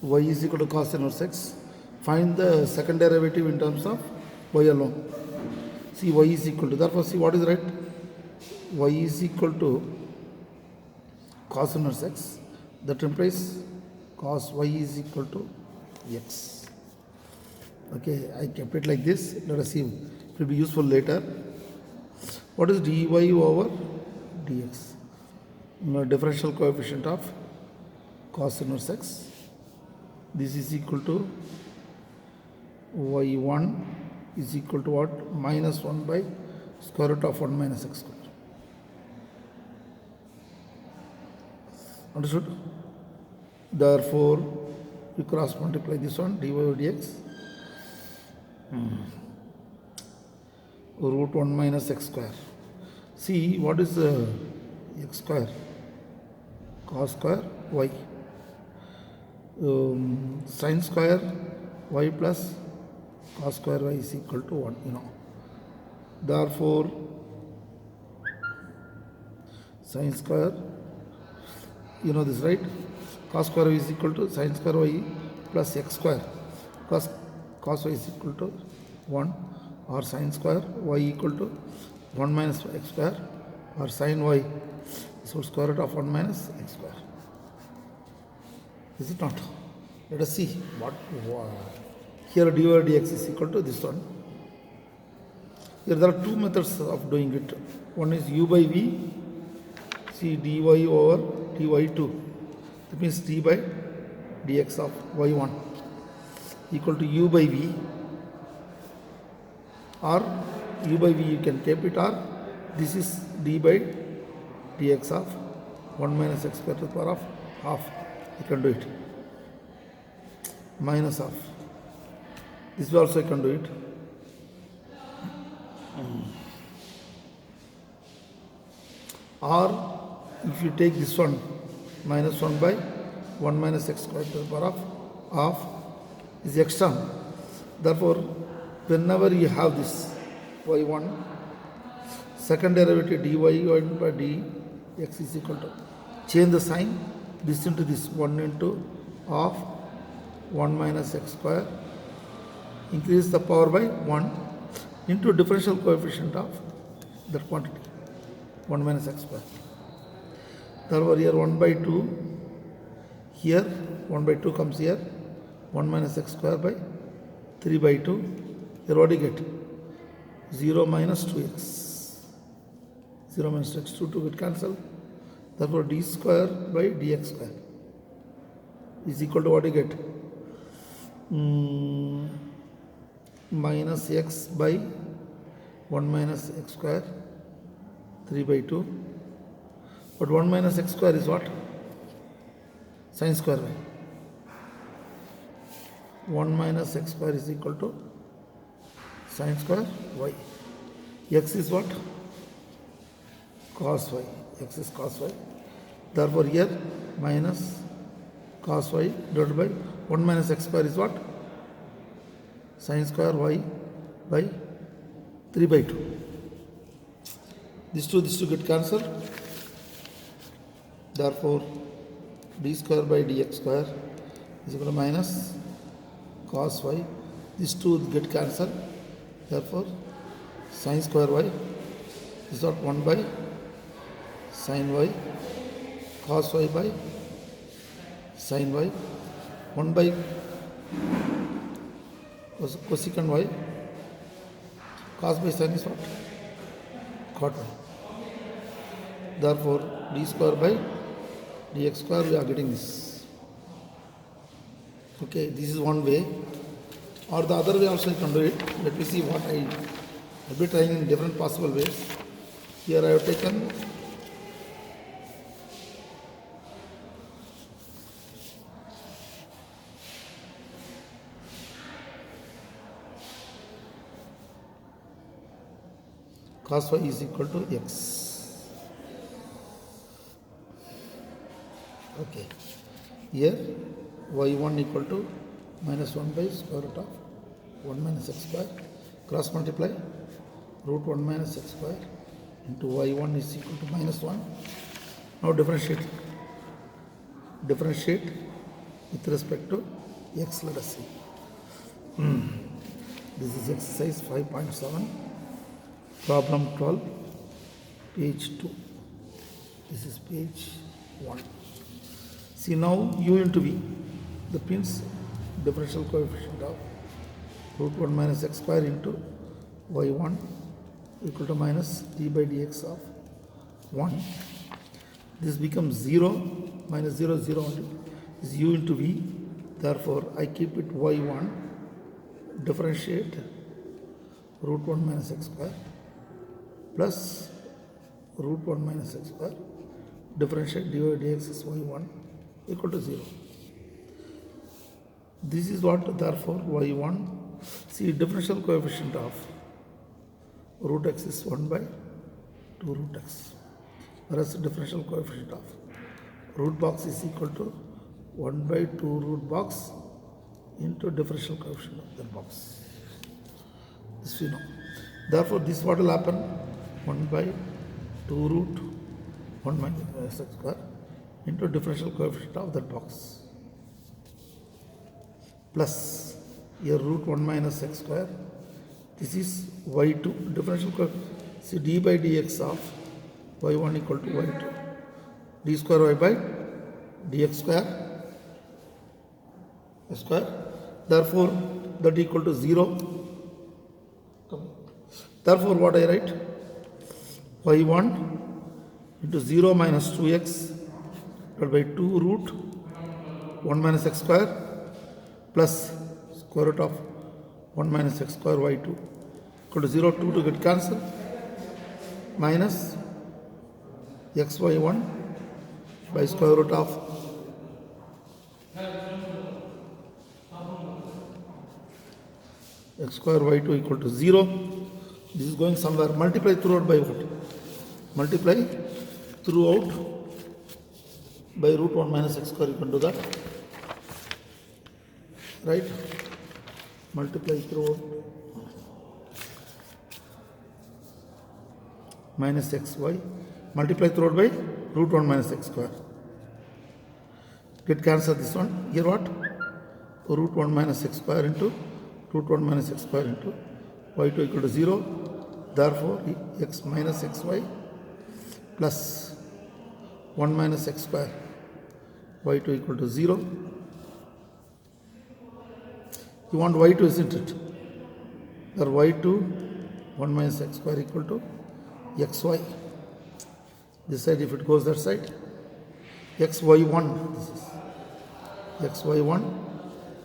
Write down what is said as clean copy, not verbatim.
y is equal to cos inverse x. Find the second derivative in terms of y alone. See, y is equal to, therefore see what is right. Y is equal to cos inverse x. That implies cos y is equal to x. Okay, I kept it like this. Let us see. It will be useful later. What is dy over dx? Differential coefficient of cos inverse x. This is equal to y1 is equal to what? Minus 1 by square root of 1 minus x square. Understood? Therefore, we cross multiply this one dy over dx. Root 1 minus x square. See, what is x square? Cos square y. Sin square y plus cos square y is equal to 1, Therefore, sin square, this, right? Cos square y is equal to sin square y plus x square. Cos y is equal to 1, or sin square y equal to 1 minus x square, or sin y is square root of 1 minus x square. Is it not? Let us see what here dy over dx is equal to this one. Here there are two methods of doing it. One is u by v. See, dy over dy2. That means d by dx of y1 equal to u by v, or u by v you can keep it, or this is d by dx of 1 minus x square to the power of half. You can do it. Minus half. This way also you can do it. Or if you take this one, minus 1 by 1 minus x square to the power of half is x term. Therefore, whenever you have this y1, second derivative dy1 by dx is equal to, change the sign, this into this, 1 into half 1 minus x square, increase the power by 1 into differential coefficient of that quantity, 1 minus x square. Therefore, here 1 by 2, here 1 by 2 comes here, 1 minus x square by 3 by 2. Here what do you get? 0 minus 2x. 0 minus x, 2 get cancelled. Therefore, d square by dx square is equal to what you get? Minus x by 1 minus x square 3 by 2. But 1 minus x square is what? Sin square y. 1 minus x square is equal to sin square y. X is what? Cos y. X is cos y. Therefore, here minus cos y divided by 1 minus x square is what? Sin square y by 3 by 2. These two get cancelled. Therefore, d square by dx square is equal to minus cos y. These two get cancelled. Therefore, sin square y is not 1 by sin y, cos y by sin y, 1 by cosecant y, cos by sin is what? Cot y. Therefore, d square by dx square, we are getting this. Okay, this is one way. Or the other way also you can do it. Let me see what I will be trying in different possible ways. Here I have taken cos y is equal to x. Okay. Here y1 equal to minus 1 by square root of 1 minus x square. Cross multiply root 1 minus x square into y1 is equal to minus 1. Now differentiate. with respect to x. Let us see. This is exercise 5.7, problem 12, page 2. This is page 1. See now u into v, the Pin's differential coefficient of root 1 minus x square into y1 equal to minus d by dx of 1. This becomes 0, minus 0, 0 only is u into v. Therefore, I keep it y1, differentiate root 1 minus x square plus root 1 minus x square, differentiate dy dx is y1 equal to 0. This is what, therefore, y1, see differential coefficient of root x is 1 by 2 root x, whereas the differential coefficient of root box is equal to 1 by 2 root box into differential coefficient of that box. This we know. Therefore, this what will happen, 1 by 2 root 1 minus x square into differential coefficient of that box, plus here root 1 minus x square, this is y2, differential coefficient, see d by dx of y1 equal to y2, d square y by dx square, x square, therefore that equal to 0. Therefore what I write, y1 into 0 minus 2x divided by 2 root 1 minus x square plus square root of 1 minus x square y2 equal to 0, 2 to get cancelled, minus xy1 by square root of x square y2 equal to 0. This is going somewhere. Multiply throughout by what? Multiply throughout by root 1 minus x square, you can do that. Right? Multiply throughout minus xy. Multiply throughout by root 1 minus x square. Get cancel this one. Here what? Root 1 minus x square into root 1 minus x square into y2 equal to 0. Therefore, x minus xy plus 1 minus x square y2 equal to 0. You want y2, isn't it? Or y2 1 minus x square equal to xy. This side, if it goes that side, xy1, this is xy1